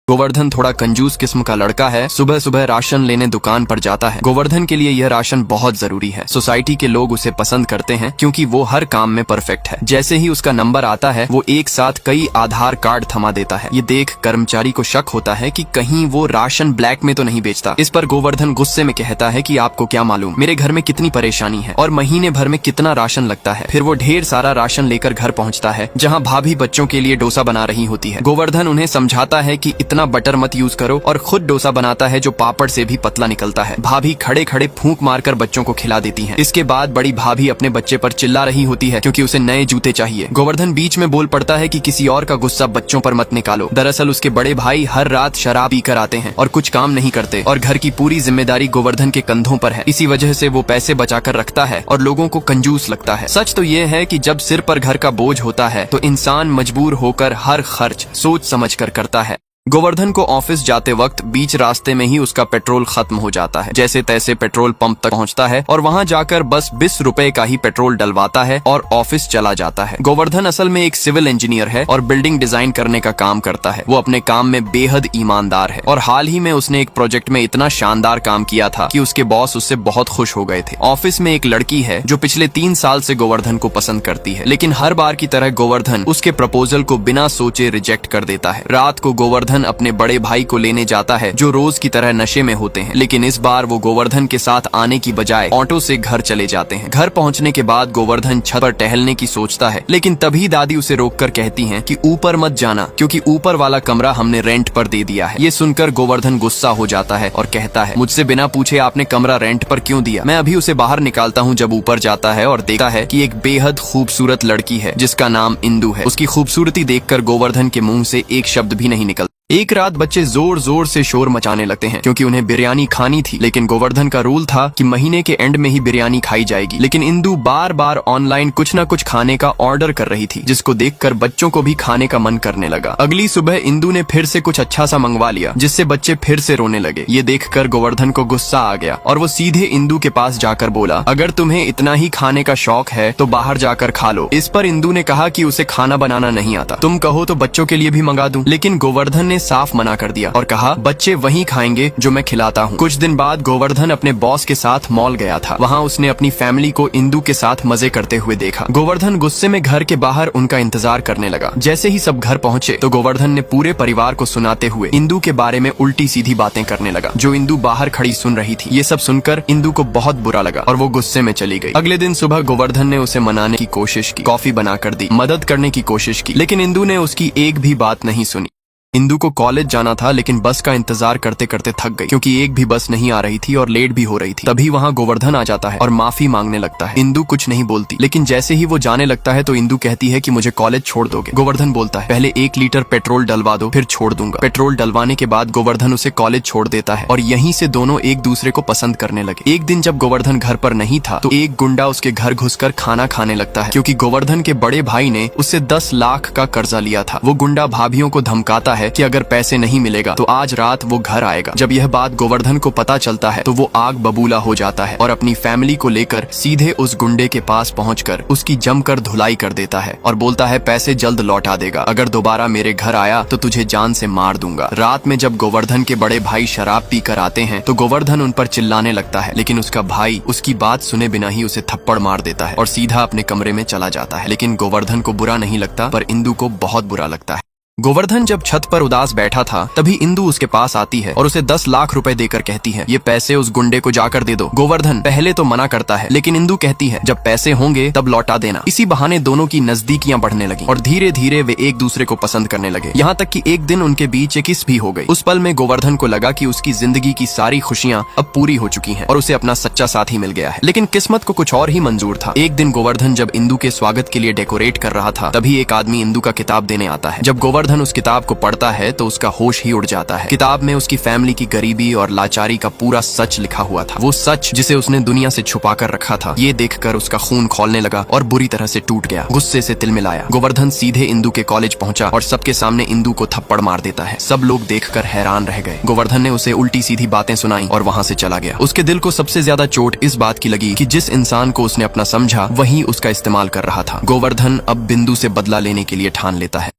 गोवर्धन थोड़ा कंजूस किस्म का लड़का है। सुबह सुबह राशन लेने दुकान पर जाता है। गोवर्धन के लिए यह राशन बहुत जरूरी है। सोसाइटी के लोग उसे पसंद करते हैं क्योंकि वो हर काम में परफेक्ट है। जैसे ही उसका नंबर आता है वो एक साथ कई आधार कार्ड थमा देता है। ये देख कर्मचारी को शक होता है कि कहीं वो राशन ब्लैक में तो नहीं बेचता। इस पर गोवर्धन गुस्से में कहता है कि आपको क्या मालूम, मेरे घर में कितनी परेशानी है और महीने भर में कितना राशन लगता है। फिर वो ढेर सारा राशन लेकर घर पहुँचता है जहाँ भाभी बच्चों के लिए डोसा बना रही होती है। गोवर्धन उन्हें समझाता है कि इतना बटर मत यूज करो और खुद डोसा बनाता है जो पापड़ से भी पतला निकलता है। भाभी खड़े खड़े फूंक मारकर बच्चों को खिला देती हैं। इसके बाद बड़ी भाभी अपने बच्चे पर चिल्ला रही होती है क्योंकि उसे नए जूते चाहिए। गोवर्धन बीच में बोल पड़ता है कि किसी और का गुस्सा बच्चों पर मत निकालो। दरअसल उसके बड़े भाई हर रात शराब पीकर आते हैं और कुछ काम नहीं करते और घर की पूरी जिम्मेदारी गोवर्धन के कंधों पर है। इसी वजह से वो पैसे बचाकर रखता है और लोगों को कंजूस लगता है। सच तो ये है कि जब सिर पर घर का बोझ होता है तो इंसान मजबूर होकर हर खर्च सोच समझ कर करता है। गोवर्धन को ऑफिस जाते वक्त बीच रास्ते में ही उसका पेट्रोल खत्म हो जाता है। जैसे तैसे पेट्रोल पंप तक पहुंचता है और वहां जाकर बस 20 रुपए का ही पेट्रोल डलवाता है और ऑफिस चला जाता है। गोवर्धन असल में एक सिविल इंजीनियर है और बिल्डिंग डिजाइन करने का काम करता है। वो अपने काम में बेहद ईमानदार है और हाल ही में उसने एक प्रोजेक्ट में इतना शानदार काम किया था कि उसके बॉस उससे बहुत खुश हो गए थे। ऑफिस में एक लड़की है जो पिछले 3 साल से गोवर्धन को पसंद करती है, लेकिन हर बार की तरह गोवर्धन उसके प्रपोजल को बिना सोचे रिजेक्ट कर देता है। रात को गोवर्धन अपने बड़े भाई को लेने जाता है जो रोज की तरह नशे में होते हैं, लेकिन इस बार वो गोवर्धन के साथ आने की बजाय ऑटो से घर चले जाते हैं। घर पहुंचने के बाद गोवर्धन छत पर टहलने की सोचता है, लेकिन तभी दादी उसे रोककर कहती हैं कि ऊपर मत जाना क्योंकि ऊपर वाला कमरा हमने रेंट पर दे दिया है। ये सुनकर गोवर्धन गुस्सा हो जाता है और कहता है, मुझसे बिना पूछे आपने कमरा रेंट पर क्यों दिया? मैं अभी उसे बाहर निकालता हूँ। जब ऊपर जाता है और देखता है कि एक बेहद खूबसूरत लड़की है जिसका नाम इंदु है। उसकी खूबसूरती देखकर गोवर्धन के मुंह से एक शब्द भी नहीं निकलता। एक रात बच्चे जोर जोर से शोर मचाने लगते हैं क्योंकि उन्हें बिरयानी खानी थी, लेकिन गोवर्धन का रूल था कि महीने के एंड में ही बिरयानी खाई जाएगी। लेकिन इंदु बार बार ऑनलाइन कुछ न कुछ खाने का ऑर्डर कर रही थी, जिसको देखकर बच्चों को भी खाने का मन करने लगा। अगली सुबह इंदु ने फिर से कुछ अच्छा सा मंगवा लिया जिससे बच्चे फिर से रोने लगे। ये देखकर गोवर्धन को गुस्सा आ गया और वो सीधे इंदु के पास जाकर बोला, अगर तुम्हें इतना ही खाने का शौक है तो बाहर जाकर खा लो। इस पर इंदु ने कहा कि उसे खाना बनाना नहीं आता, तुम कहो तो बच्चों के लिए भी मंगा दूं। लेकिन गोवर्धन ने साफ मना कर दिया और कहा, बच्चे वही खाएंगे जो मैं खिलाता हूँ। कुछ दिन बाद गोवर्धन अपने बॉस के साथ मॉल गया था। वहाँ उसने अपनी फैमिली को इंदु के साथ मजे करते हुए देखा। गोवर्धन गुस्से में घर के बाहर उनका इंतजार करने लगा। जैसे ही सब घर पहुँचे तो गोवर्धन ने पूरे परिवार को सुनाते हुए इंदु के बारे में उल्टी सीधी बातें करने लगा जो इंदु बाहर खड़ी सुन रही थी। ये सब सुनकर इंदु को बहुत बुरा लगा और वो गुस्से में चली गई। अगले दिन सुबह गोवर्धन ने उसे मनाने की कोशिश की, कॉफी बनाकर दी, मदद करने की कोशिश की, लेकिन इंदु ने उसकी एक भी बात नहीं सुनी। इंदु को कॉलेज जाना था लेकिन बस का इंतजार करते करते थक गई क्योंकि एक भी बस नहीं आ रही थी और लेट भी हो रही थी। तभी वहाँ गोवर्धन आ जाता है और माफी मांगने लगता है। इंदु कुछ नहीं बोलती, लेकिन जैसे ही वो जाने लगता है तो इंदु कहती है कि मुझे कॉलेज छोड़ दोगे? गोवर्धन बोलता है, पहले 1 लीटर पेट्रोल डलवा दो फिर छोड़ दूंगा। पेट्रोल डलवाने के बाद गोवर्धन उसे कॉलेज छोड़ देता है और यहीं से दोनों एक दूसरे को पसंद करने लगे। एक दिन जब गोवर्धन घर पर नहीं था तो एक गुंडा उसके घर घुसकर खाना खाने लगता है क्योंकि गोवर्धन के बड़े भाई ने उससे 10 लाख का कर्जा लिया था। वो गुंडा भाभियों को धमकाता है कि अगर पैसे नहीं मिलेगा तो आज रात वो घर आएगा। जब यह बात गोवर्धन को पता चलता है तो वो आग बबूला हो जाता है और अपनी फैमिली को लेकर सीधे उस गुंडे के पास पहुंचकर उसकी जमकर धुलाई कर देता है और बोलता है, पैसे जल्द लौटा देगा, अगर दोबारा मेरे घर आया तो तुझे जान से मार दूंगा। रात में जब गोवर्धन के बड़े भाई शराब पीकर आते हैं तो गोवर्धन उन पर चिल्लाने लगता है, लेकिन उसका भाई उसकी बात सुने बिना ही उसे थप्पड़ मार देता है और सीधा अपने कमरे में चला जाता है। लेकिन गोवर्धन को बुरा नहीं लगता पर इंदु को बहुत बुरा लगता है। गोवर्धन जब छत पर उदास बैठा था तभी इंदु उसके पास आती है और उसे 10 लाख रुपए देकर कहती है, ये पैसे उस गुंडे को जाकर दे दो। गोवर्धन पहले तो मना करता है, लेकिन इंदु कहती है, जब पैसे होंगे तब लौटा देना। इसी बहाने दोनों की नजदीकियां बढ़ने लगी और धीरे धीरे वे एक दूसरे को पसंद करने लगे। यहाँ तक कि एक दिन उनके बीच एक किस भी हो गई। उस पल में गोवर्धन को लगा कि उसकी जिंदगी की सारी खुशियां अब पूरी हो चुकी हैं और उसे अपना सच्चा साथी मिल गया है। लेकिन किस्मत को कुछ और ही मंजूर था। एक दिन गोवर्धन जब इंदु के स्वागत के लिए डेकोरेट कर रहा था तभी एक आदमी इंदु का किताब देने आता है। जब गोवर्धन उस किताब को पढ़ता है तो उसका होश ही उड़ जाता है। किताब में उसकी फैमिली की गरीबी और लाचारी का पूरा सच लिखा हुआ था, वो सच जिसे उसने दुनिया से छुपा कर रखा था। ये देखकर उसका खून खौलने लगा और बुरी तरह से टूट गया। गुस्से से तिलमिलाया गोवर्धन सीधे इंदु के कॉलेज पहुंचा और सबके सामने इंदु को थप्पड़ मार देता है। सब लोग देखकर हैरान रह गए। गोवर्धन ने उसे उल्टी सीधी बातें सुनाई और वहां से चला गया। उसके दिल को सबसे ज्यादा चोट इस बात की लगी कि जिस इंसान को उसने अपना समझा वही उसका इस्तेमाल कर रहा था। गोवर्धन अब बिंदु से बदला लेने के लिए ठान लेता है।